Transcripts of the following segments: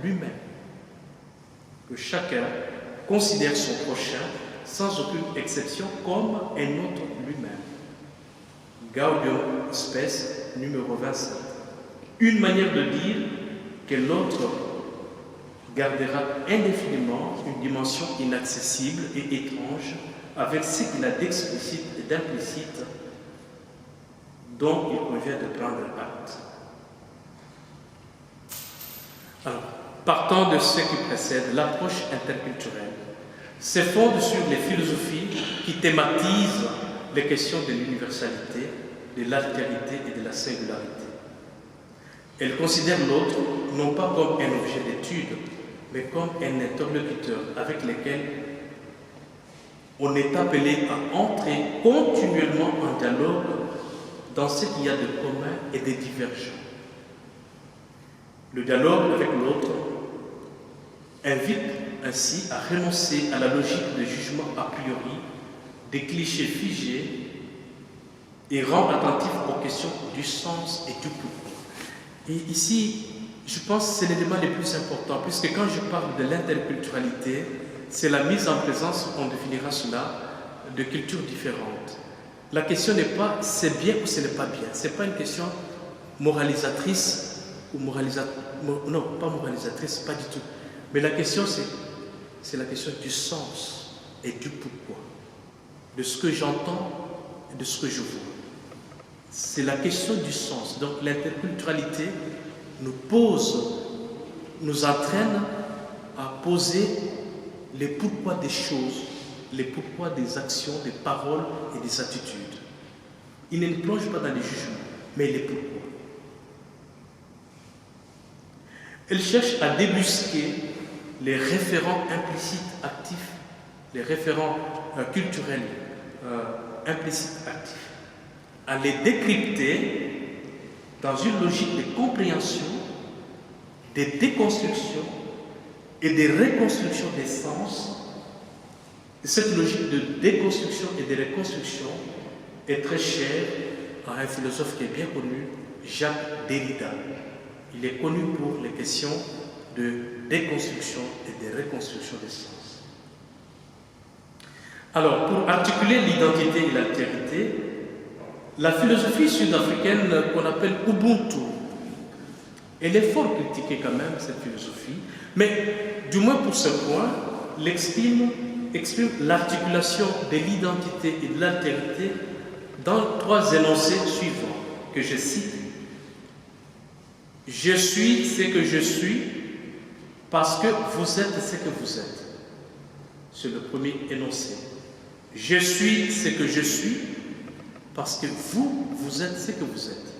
lui-même. Que chacun considère son prochain, sans aucune exception, comme un autre lui-même. Gaudium Spes, numéro 27. Une manière de dire que l'autre gardera indéfiniment une dimension inaccessible et étrange avec ce qu'il a d'explicite et d'implicite dont il convient de prendre acte. Alors, partant de ce qui précède, l'approche interculturelle se fonde sur les philosophies qui thématisent les questions de l'universalité, de l'altérité et de la singularité. Elle considère l'autre non pas comme un objet d'étude, mais comme un interlocuteur avec lequel on est appelé à entrer continuellement en dialogue dans ce qu'il y a de commun et de divergent. Le dialogue avec l'autre invite ainsi à renoncer à la logique de jugement a priori, des clichés figés et rend attentif aux questions du sens et du pourquoi. Et ici, je pense que c'est l'élément le plus important, puisque quand je parle de l'interculturalité, c'est la mise en présence, on définira cela, de cultures différentes. La question n'est pas c'est bien ou ce n'est pas bien. Ce n'est pas une question moralisatrice ou non, pas moralisatrice, pas du tout. Mais la question, c'est la question du sens et du pourquoi, de ce que j'entends et de ce que je vois. C'est la question du sens. Donc l'interculturalité nous entraîne à poser les pourquoi des choses, les pourquoi des actions, des paroles et des attitudes. Il ne plonge pas dans les jugements, mais les pourquoi. Elle cherche à débusquer les référents implicites actifs, les référents culturels implicites actifs, à les décrypter dans une logique de compréhension, de déconstruction et de reconstruction des sens. Et cette logique de déconstruction et de reconstruction est très chère à un philosophe qui est bien connu, Jacques Derrida. Il est connu pour les questions de déconstruction et de reconstruction des sens. Alors, pour articuler l'identité et l'altérité, la philosophie sud-africaine qu'on appelle Ubuntu, elle est fort critiquée quand même, cette philosophie, mais du moins pour ce point, elle exprime l'articulation de l'identité et de l'altérité dans 3 énoncés suivants, que je cite. Je suis ce que je suis parce que vous êtes ce que vous êtes. C'est le premier énoncé. Je suis ce que je suis parce que vous êtes ce que vous êtes.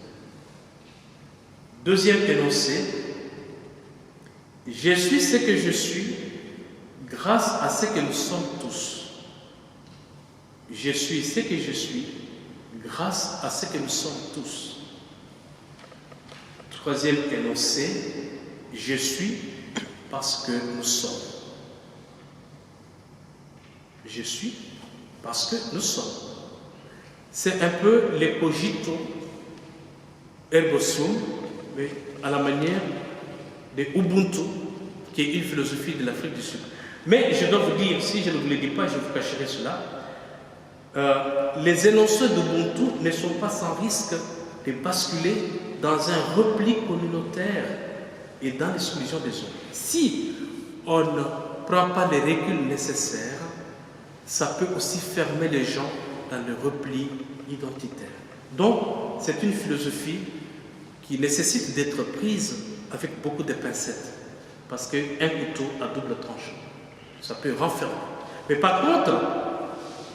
Deuxième énoncé. Je suis ce que je suis grâce à ce que nous sommes tous. Je suis ce que je suis grâce à ce que nous sommes tous. Troisième énoncé, je suis parce que nous sommes. Je suis parce que nous sommes. C'est un peu les cogito ergo sum, mais à la manière de Ubuntu, qui est une philosophie de l'Afrique du Sud. Mais je dois vous dire, si je ne vous le dis pas, je vous cacherai cela, les énoncés d'Ubuntu ne sont pas sans risque de basculer dans un repli communautaire et dans l'exclusion des autres. Si on ne prend pas les reculs nécessaires, ça peut aussi fermer les gens dans le repli identitaire. Donc, c'est une philosophie qui nécessite d'être prise avec beaucoup de pincettes, parce qu'un couteau à double tranchant, ça peut renfermer. Mais par contre,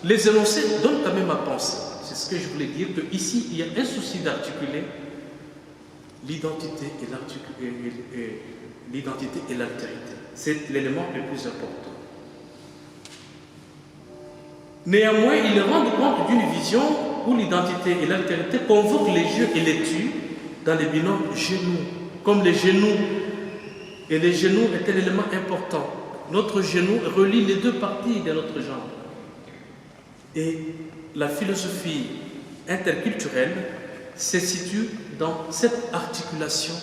les énoncés donnent quand même à penser. C'est ce que je voulais dire, qu'ici, il y a un souci d'articuler l'identité et l'altérité. C'est l'élément le plus important. Néanmoins, ils rendent compte d'une vision où l'identité et l'altérité convoquent les jeux et les tuent dans les binômes genoux, comme les genoux. Et les genoux est un élément important. Notre genou relie les 2 parties de notre jambe. Et la philosophie interculturelle se situe dans cette articulation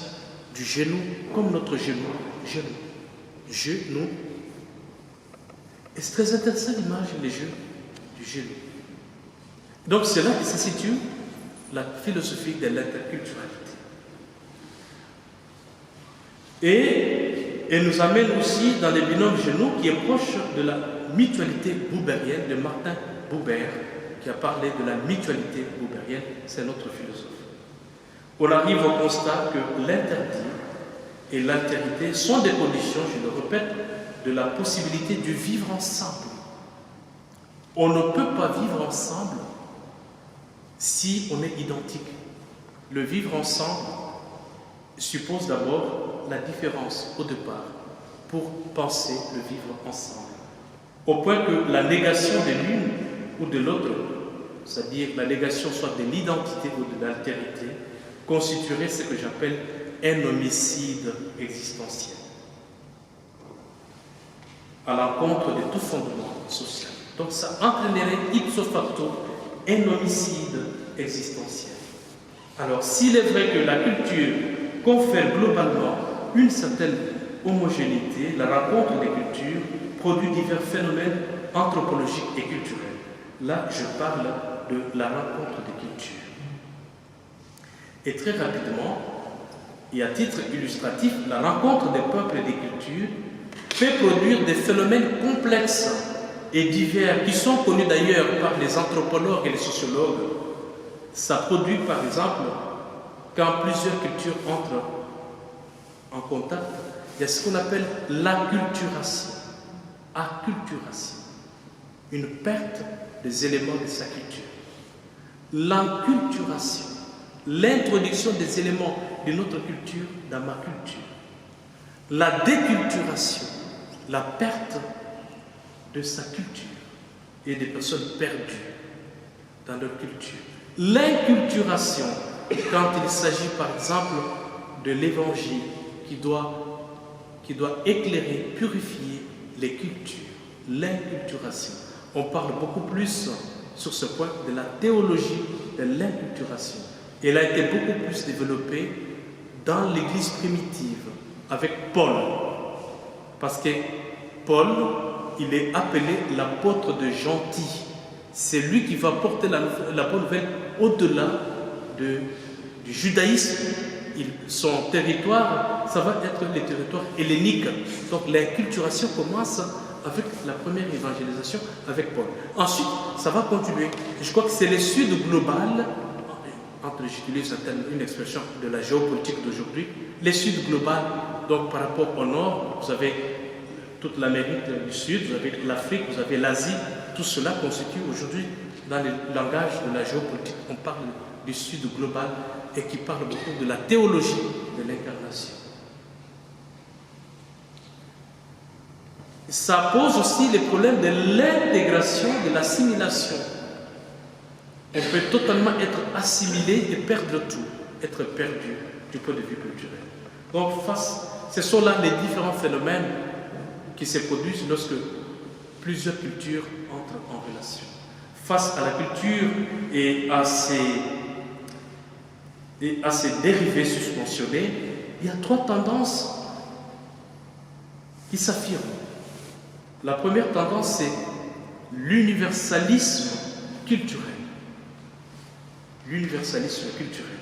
du genou comme notre genou genou. Genou. Et c'est très intéressant l'image, les jeux du genou. Donc c'est là que se situe la philosophie de l'interculturalité. Et elle nous amène aussi dans les binômes genoux qui est proche de la mutualité boubérienne de Martin Buber, qui a parlé de la mutualité boubérienne, c'est notre philosophe. On arrive au constat que l'interdit et l'altérité sont des conditions, je le répète, de la possibilité de vivre ensemble. On ne peut pas vivre ensemble si on est identique. Le vivre ensemble suppose d'abord la différence au départ pour penser le vivre ensemble. Au point que la négation de l'une ou de l'autre, c'est-à-dire la négation soit de l'identité ou de l'altérité, constituerait ce que j'appelle un homicide existentiel, à l'encontre de tout fondement social. Donc ça entraînerait ipso facto un homicide existentiel. Alors s'il est vrai que la culture confère globalement une certaine homogénéité, la rencontre des cultures produit divers phénomènes anthropologiques et culturels. Là, je parle de la rencontre des cultures. Et très rapidement, et à titre illustratif, la rencontre des peuples et des cultures fait produire des phénomènes complexes et divers qui sont connus d'ailleurs par les anthropologues et les sociologues. Ça produit par exemple, quand plusieurs cultures entrent en contact, il y a ce qu'on appelle l'acculturation. Acculturation. Une perte des éléments de sa culture. L'enculturation. L'introduction des éléments de notre culture dans ma culture. La déculturation. La perte de sa culture et des personnes perdues dans leur culture. L'inculturation, quand il s'agit par exemple de l'évangile qui doit éclairer, purifier les cultures. L'inculturation. On parle beaucoup plus sur ce point de la théologie de l'inculturation. Elle a été beaucoup plus développée dans l'Église primitive avec Paul. Parce que Paul, il est appelé l'apôtre de gentil. C'est lui qui va porter la bonne nouvelle au-delà du judaïsme. Son territoire, ça va être le territoire hellénique. Donc l'inculturation commence avec la première évangélisation avec Paul. Ensuite, ça va continuer. Je crois que c'est le sud global, j'utilise une expression de la géopolitique d'aujourd'hui, le sud global, donc par rapport au nord, vous avez toute l'Amérique du Sud, vous avez l'Afrique, vous avez l'Asie, tout cela constitue aujourd'hui, dans le langage de la géopolitique, on parle du sud global et qui parle beaucoup de la théologie de l'incarnation. Ça pose aussi les problèmes de l'intégration, de l'assimilation. On peut totalement être assimilé et perdre tout, être perdu du point de vue culturel. Donc, ce sont là les différents phénomènes qui se produisent lorsque plusieurs cultures entrent en relation. Face à la culture et à ses dérivés susmentionnés, il y a trois tendances qui s'affirment. La première tendance, c'est l'universalisme culturel. L'universalisme culturel.